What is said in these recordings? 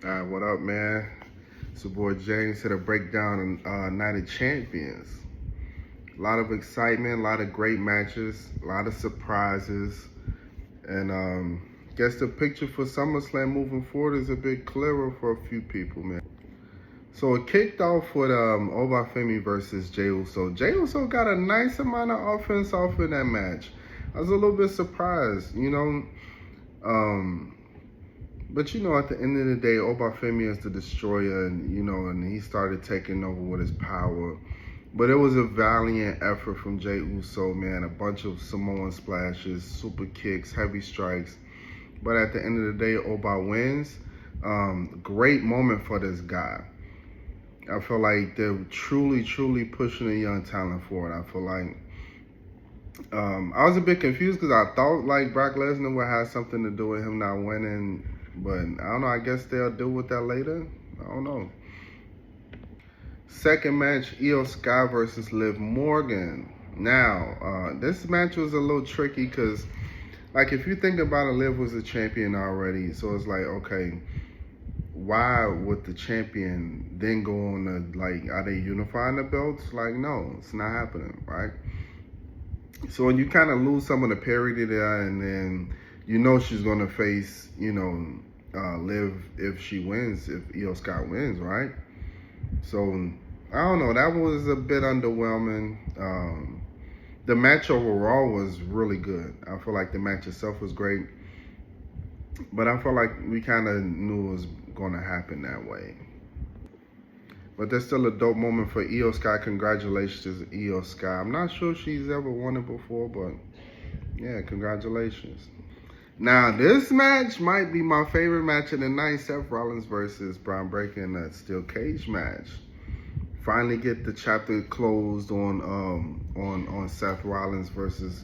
What up, man? It's your boy James here to break down Night of Champions. A lot of excitement, a lot of great matches, a lot of surprises, and guess the picture for SummerSlam moving forward is a bit clearer for a few people, man. So it kicked off with Obafemi versus Jey Uso. Jey Uso got a nice amount of offense off in that match. I was a little bit surprised, But at the end of the day, Obafemi is the destroyer, and he started taking over with his power. But it was a valiant effort from Jey Uso, man. A bunch of Samoan splashes, super kicks, heavy strikes. But at the end of the day, Oba wins. Great moment for this guy. I feel like they're truly, truly pushing a young talent forward. I feel like I was a bit confused because I thought like Brock Lesnar would have something to do with him not winning. But I don't know, I guess they'll deal with that later. I don't know. Second match, Io Sky versus Liv Morgan. Now, this match was a little tricky because, like, if you think about it, Liv was a champion already. So it's like, okay, why would the champion then go on to, like, are they unifying the belts? Like, no, it's not happening, right? So when you kind of lose some of the parity there, and then she's going to face, Liv if she wins, if Io Sky wins, right? So, I don't know. That was a bit underwhelming. The match overall was really good. I feel like the match itself was great. But I feel like we kind of knew it was going to happen that way. But there's still a dope moment for Io Sky. Congratulations to Io Sky. I'm not sure if she's ever won it before, but yeah, congratulations. Now, this match might be my favorite match of the night, Seth Rollins versus Braun Breaker in that steel cage match. Finally get the chapter closed on Seth Rollins versus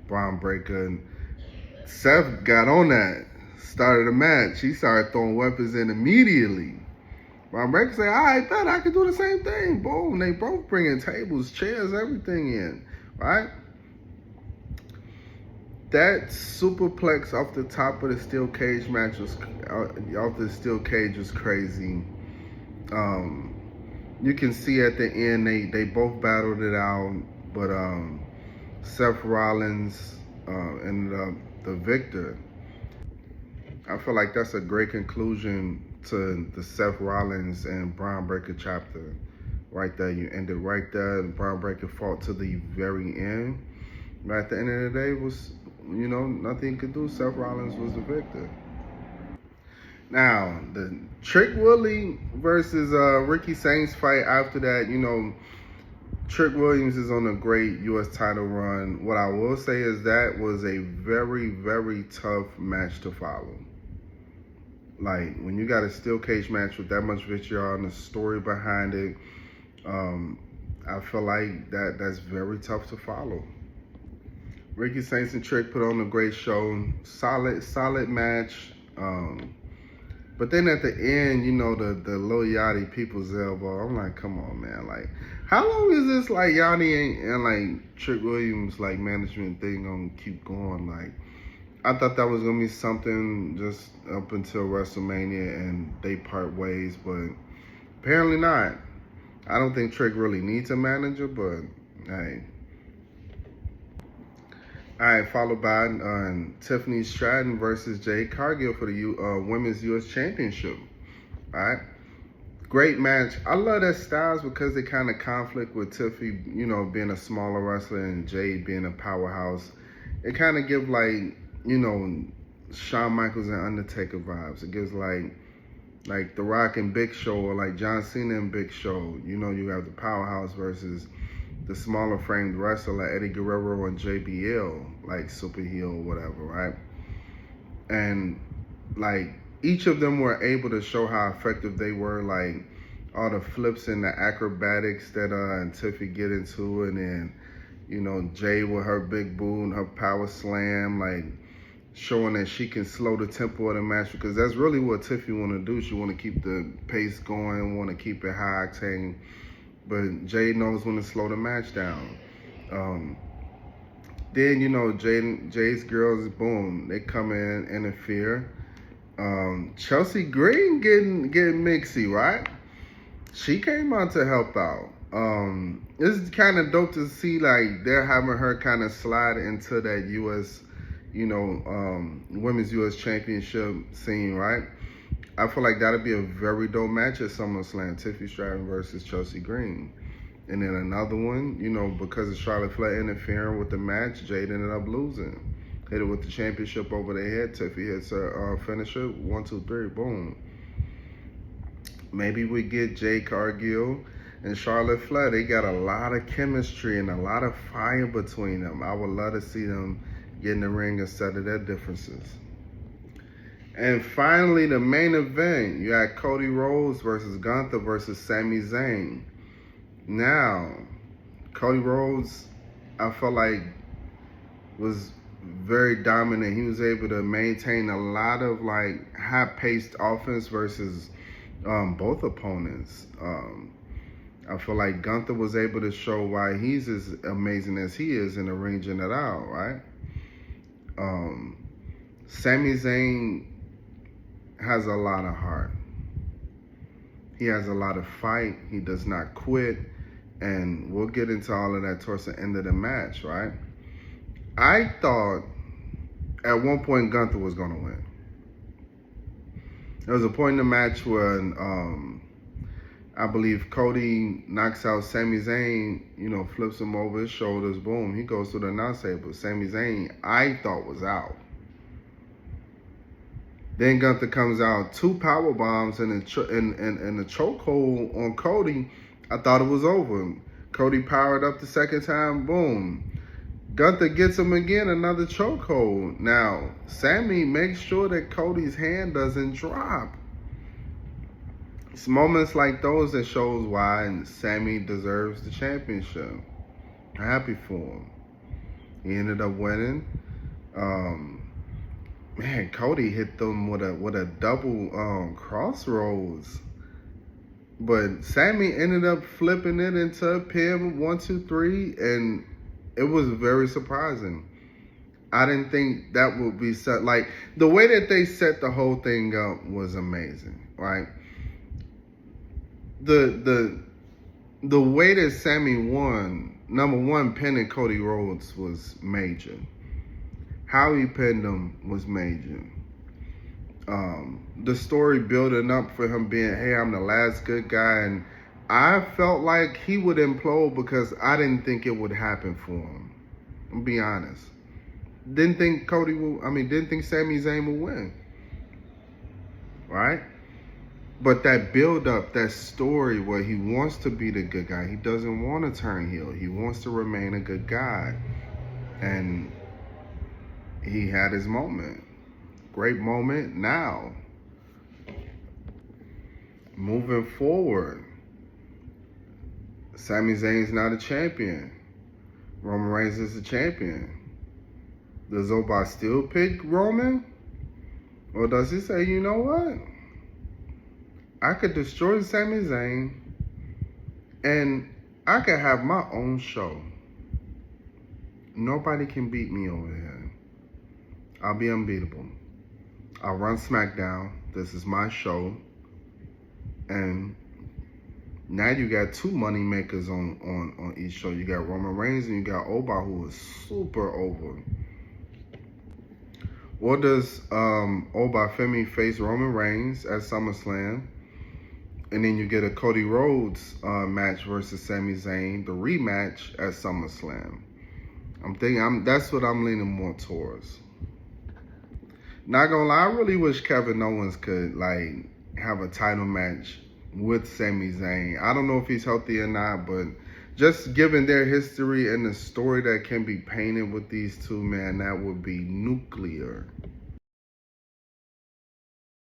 Braun Breaker. And Seth got on that, started the match. He started throwing weapons in immediately. Braun Breaker said, all right, bet I can do the same thing. Boom, they both bringing tables, chairs, everything in, right? That superplex off the top of the steel cage match was crazy. You can see at the end they both battled it out, but Seth Rollins ended up the victor. I feel like that's a great conclusion to the Seth Rollins and Braun Breaker chapter. Right there, you ended right there. Braun Breaker fought to the very end. But at the end of the day, it was, nothing you could do. Seth Rollins was the victor. Now, the Trick Willie versus Ricky Sainz fight after that, Trick Williams is on a great U.S. title run. What I will say is that was a very, very tough match to follow. Like, when you got a steel cage match with that much vitriol and the story behind it, I feel like that's very tough to follow. Ricky Sainz and Trick put on a great show. Solid match. But then at the end, the Lil Yachty People's Elbow, I'm like, come on, man. Like, how long is this, like, Yachty and like, Trick Williams, like, management thing gonna keep going? Like, I thought that was gonna be something just up until WrestleMania and they part ways, but apparently not. I don't think Trick really needs a manager, but, hey. All right, followed by Tiffany Stratton versus Jade Cargill for the Women's U.S. Championship. All right, great match. I love that styles because they kind of conflict with Tiffany, being a smaller wrestler and Jade being a powerhouse. It kind of gives like, Shawn Michaels and Undertaker vibes. It gives like The Rock and Big Show, or like John Cena and Big Show. You have the powerhouse versus the smaller framed wrestler like Eddie Guerrero and JBL, like Super Heel or whatever, right? And like each of them were able to show how effective they were, like all the flips and the acrobatics that and Tiffy get into, and then Jay with her big boom, her power slam, like showing that she can slow the tempo of the match, because that's really what Tiffy want to do. She want to keep the pace going, want to keep it high octane. But Jay knows when to slow the match down. Then, Jay's girls, boom, they come in, interfere. Chelsea Green getting mixy, right? She came out to help out. It's kind of dope to see like they're having her kind of slide into that U.S. Women's U.S. Championship scene, right? I feel like that'd be a very dope match at SummerSlam. Tiffany Stratton versus Chelsea Green. And then another one, because of Charlotte Flair interfering with the match, Jade ended up losing. Hit it with the championship over their head. Tiffany hits her finisher. 1, 2, 3, boom. Maybe we get Jade Cargill and Charlotte Flair. They got a lot of chemistry and a lot of fire between them. I would love to see them get in the ring and settle their differences. And finally, the main event. You had Cody Rhodes versus Gunther versus Sami Zayn. Now, Cody Rhodes, I felt like, was very dominant. He was able to maintain a lot of like high-paced offense versus both opponents. I feel like Gunther was able to show why he's as amazing as he is in arranging it out, right? Sami Zayn has a lot of heart. He has a lot of fight. He does not quit. And we'll get into all of that towards the end of the match, right? I thought at one point Gunther was going to win. There was a point in the match where I believe Cody knocks out Sami Zayn, flips him over his shoulders, boom, he goes to the announce table. Sami Zayn, I thought was out. Then Gunther comes out, 2 power bombs and a chokehold on Cody. I thought it was over. Cody powered up the second time, boom. Gunther gets him again, another chokehold. Now, Sami makes sure that Cody's hand doesn't drop. It's moments like those that shows why Sami deserves the championship. I'm happy for him. He ended up winning. Man, Cody hit them with a double crossroads. But Sami ended up flipping it into a pin, 1, 2, 3, and it was very surprising. I didn't think that would be set. Like, the way that they set the whole thing up was amazing, right? The way that Sami won, number one, pinning Cody Rhodes was major. How he pinned him was major. The story building up for him being, hey, I'm the last good guy, and I felt like he would implode because I didn't think it would happen for him. I'll be honest. Didn't think Sami Zayn would win. Right? But that build up, that story where he wants to be the good guy, he doesn't want to turn heel. He wants to remain a good guy. And he had his moment. Great moment now. Moving forward, Sami Zayn's not a champion. Roman Reigns is the champion. Does Oba still pick Roman? Or does he say, you know what? I could destroy Sami Zayn and I could have my own show. Nobody can beat me over here. I'll be unbeatable. I'll run SmackDown. This is my show. And now you got 2 money makers on each show. You got Roman Reigns and you got Oba, who is super over. Or does Oba Femi face Roman Reigns at SummerSlam? And then you get a Cody Rhodes match versus Sami Zayn, the rematch at SummerSlam. That's what I'm leaning more towards. Not gonna lie, I really wish Kevin Owens could have a title match with Sami Zayn. I don't know if he's healthy or not, but just given their history and the story that can be painted with these two, man, that would be nuclear.